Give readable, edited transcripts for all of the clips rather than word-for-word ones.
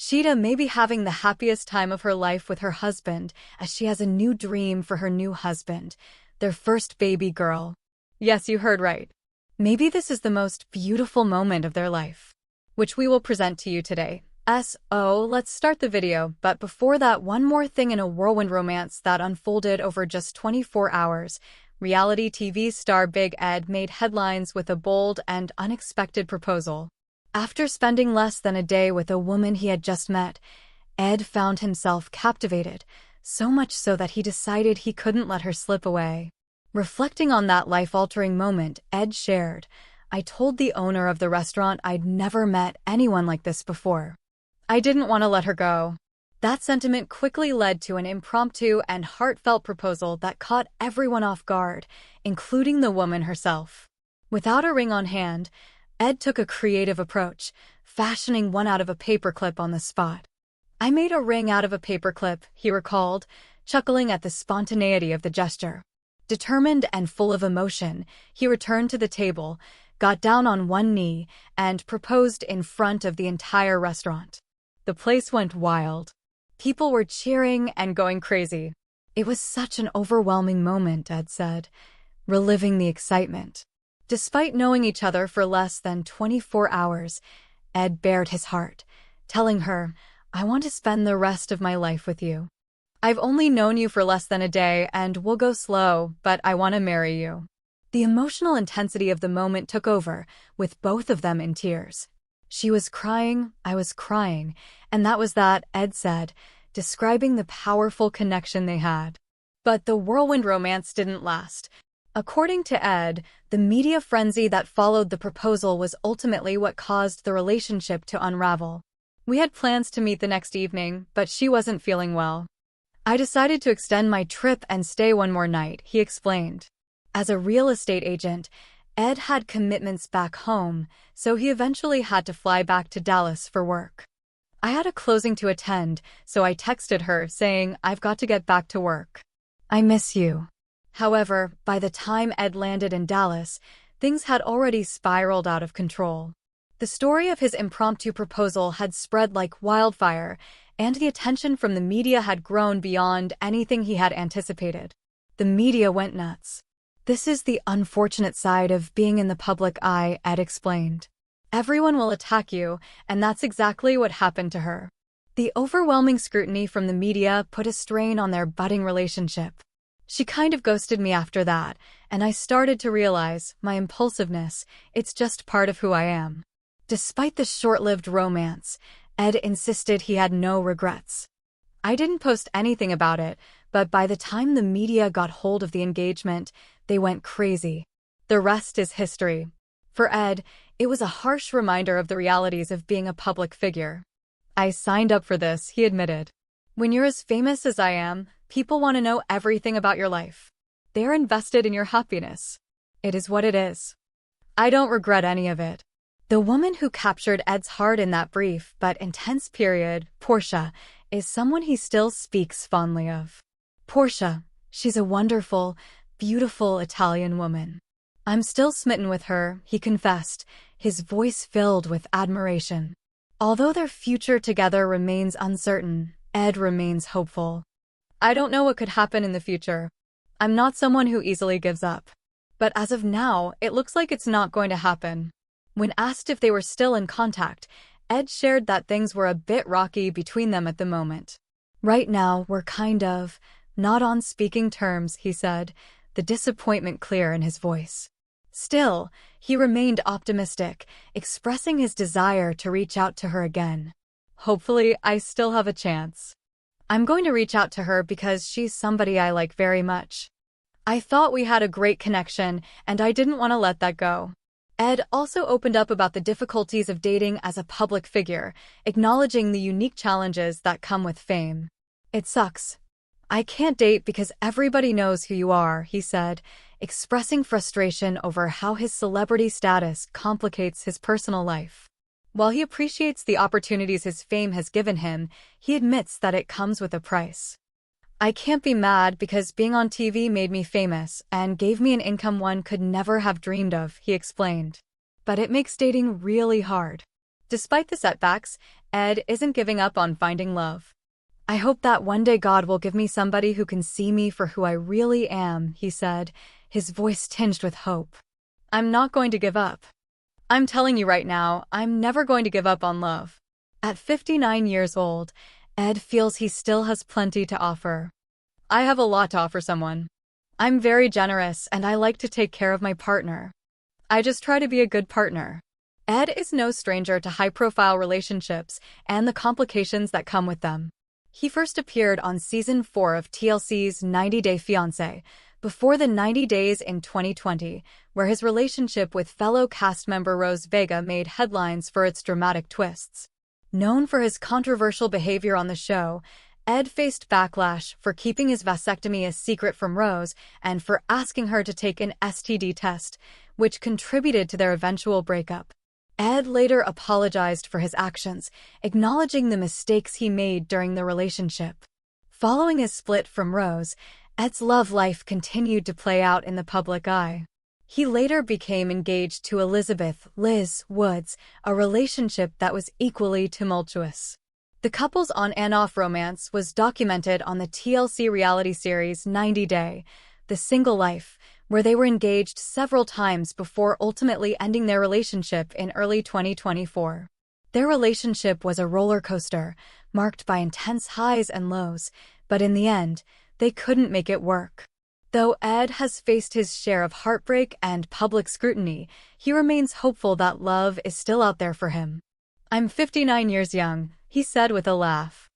Sheeda may be having the happiest time of her life with her husband as she has a new dream for her new husband, their first baby girl. Yes, you heard right. Maybe this is the most beautiful moment of their life, which we will present to you today. Let's start the video, but before that, one more thing in a whirlwind romance that unfolded over just 24 hours. Reality TV star Big Ed made headlines with a bold and unexpected proposal. After spending less than a day with a woman he had just met, Ed found himself captivated, so much so that he decided he couldn't let her slip away. Reflecting on that life-altering moment, Ed shared, "I told the owner of the restaurant I'd never met anyone like this before. I didn't want to let her go." That sentiment quickly led to an impromptu and heartfelt proposal that caught everyone off guard, including the woman herself. Without a ring on hand, Ed took a creative approach, fashioning one out of a paperclip on the spot. "I made a ring out of a paperclip," he recalled, chuckling at the spontaneity of the gesture. Determined and full of emotion, he returned to the table, got down on one knee, and proposed in front of the entire restaurant. The place went wild. People were cheering and going crazy. "It was such an overwhelming moment," Ed said, reliving the excitement. Despite knowing each other for less than 24 hours, Ed bared his heart, telling her, "I want to spend the rest of my life with you. I've only known you for less than a day and we'll go slow, but I want to marry you." The emotional intensity of the moment took over, with both of them in tears. "She was crying, I was crying, and that was that," Ed said, describing the powerful connection they had. But the whirlwind romance didn't last. According to Ed, the media frenzy that followed the proposal was ultimately what caused the relationship to unravel. "We had plans to meet the next evening, but she wasn't feeling well. I decided to extend my trip and stay one more night," he explained. As a real estate agent, Ed had commitments back home, so he eventually had to fly back to Dallas for work. "I had a closing to attend, so I texted her saying, 'I've got to get back to work. I miss you.'" However, by the time Ed landed in Dallas, things had already spiraled out of control. The story of his impromptu proposal had spread like wildfire, and the attention from the media had grown beyond anything he had anticipated. The media went nuts. "This is the unfortunate side of being in the public eye," Ed explained. "Everyone will attack you, and that's exactly what happened to her." The overwhelming scrutiny from the media put a strain on their budding relationship. "She kind of ghosted me after that, and I started to realize my impulsiveness, it's just part of who I am." Despite the short-lived romance, Ed insisted he had no regrets. "I didn't post anything about it, but by the time the media got hold of the engagement, they went crazy. The rest is history." For Ed, it was a harsh reminder of the realities of being a public figure. "I signed up for this," he admitted. "When you're as famous as I am, people want to know everything about your life. They're invested in your happiness. It is what it is. I don't regret any of it." The woman who captured Ed's heart in that brief but intense period, Portia, is someone he still speaks fondly of. "Portia, she's a wonderful, beautiful Italian woman. I'm still smitten with her," he confessed, his voice filled with admiration. Although their future together remains uncertain, Ed remains hopeful. "I don't know what could happen in the future. I'm not someone who easily gives up. But as of now, it looks like it's not going to happen." When asked if they were still in contact, Ed shared that things were a bit rocky between them at the moment. "Right now, we're kind of not on speaking terms," he said, the disappointment clear in his voice. Still, he remained optimistic, expressing his desire to reach out to her again. "Hopefully, I still have a chance. I'm going to reach out to her because she's somebody I like very much. I thought we had a great connection, and I didn't want to let that go." Ed also opened up about the difficulties of dating as a public figure, acknowledging the unique challenges that come with fame. "It sucks. I can't date because everybody knows who you are," he said, expressing frustration over how his celebrity status complicates his personal life. While he appreciates the opportunities his fame has given him, he admits that it comes with a price. "I can't be mad because being on TV made me famous and gave me an income one could never have dreamed of," he explained. "But it makes dating really hard." Despite the setbacks, Ed isn't giving up on finding love. "I hope that one day God will give me somebody who can see me for who I really am," he said, his voice tinged with hope. "I'm not going to give up. I'm telling you right now, I'm never going to give up on love." At 59 years old, Ed feels he still has plenty to offer. "I have a lot to offer someone. I'm very generous and I like to take care of my partner. I just try to be a good partner." Ed is no stranger to high-profile relationships and the complications that come with them. He first appeared on Season 4 of TLC's 90 Day Fiancé, before the 90 Days in 2020, where his relationship with fellow cast member Rose Vega made headlines for its dramatic twists. Known for his controversial behavior on the show, Ed faced backlash for keeping his vasectomy a secret from Rose and for asking her to take an STD test, which contributed to their eventual breakup. Ed later apologized for his actions, acknowledging the mistakes he made during the relationship. Following his split from Rose, Ed's love life continued to play out in the public eye. He later became engaged to Elizabeth "Liz" Woods, a relationship that was equally tumultuous. The couple's on-and-off romance was documented on the TLC reality series 90 Day, The Single Life, where they were engaged several times before ultimately ending their relationship in early 2024. Their relationship was a roller coaster, marked by intense highs and lows, but in the end, they couldn't make it work. Though Ed has faced his share of heartbreak and public scrutiny, he remains hopeful that love is still out there for him. "I'm 59 years young," he said with a laugh.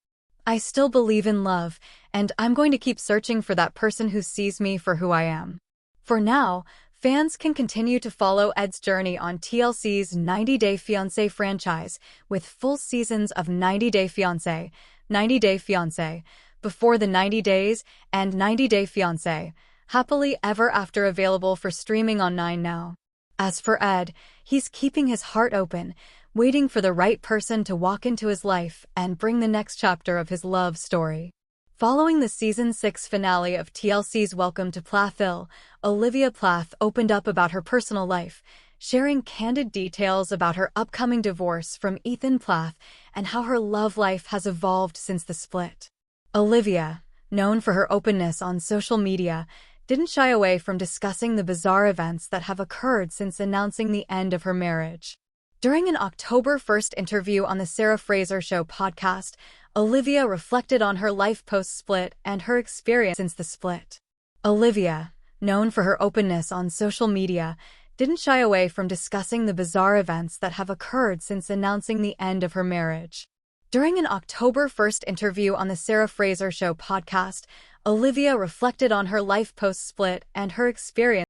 "I still believe in love, and I'm going to keep searching for that person who sees me for who I am." For now, fans can continue to follow Ed's journey on TLC's 90 Day Fiancé franchise, with full seasons of 90 Day Fiancé, 90 Day Fiancé, Before the 90 Days, and 90 Day Fiancé, Happily Ever After available for streaming on 9 Now. As for Ed, he's keeping his heart open, waiting for the right person to walk into his life and bring the next chapter of his love story. Following the Season 6 finale of TLC's Welcome to Plathville, Olivia Plath opened up about her personal life, sharing candid details about her upcoming divorce from Ethan Plath and how her love life has evolved since the split. Olivia, known for her openness on social media, didn't shy away from discussing the bizarre events that have occurred since announcing the end of her marriage. During an October 1st interview on the Sarah Fraser Show podcast, Olivia reflected on her life post-split and her experience since the split. Olivia, known for her openness on social media, didn't shy away from discussing the bizarre events that have occurred since announcing the end of her marriage. During an October 1st interview on the Sarah Fraser Show podcast, Olivia reflected on her life post-split and her experience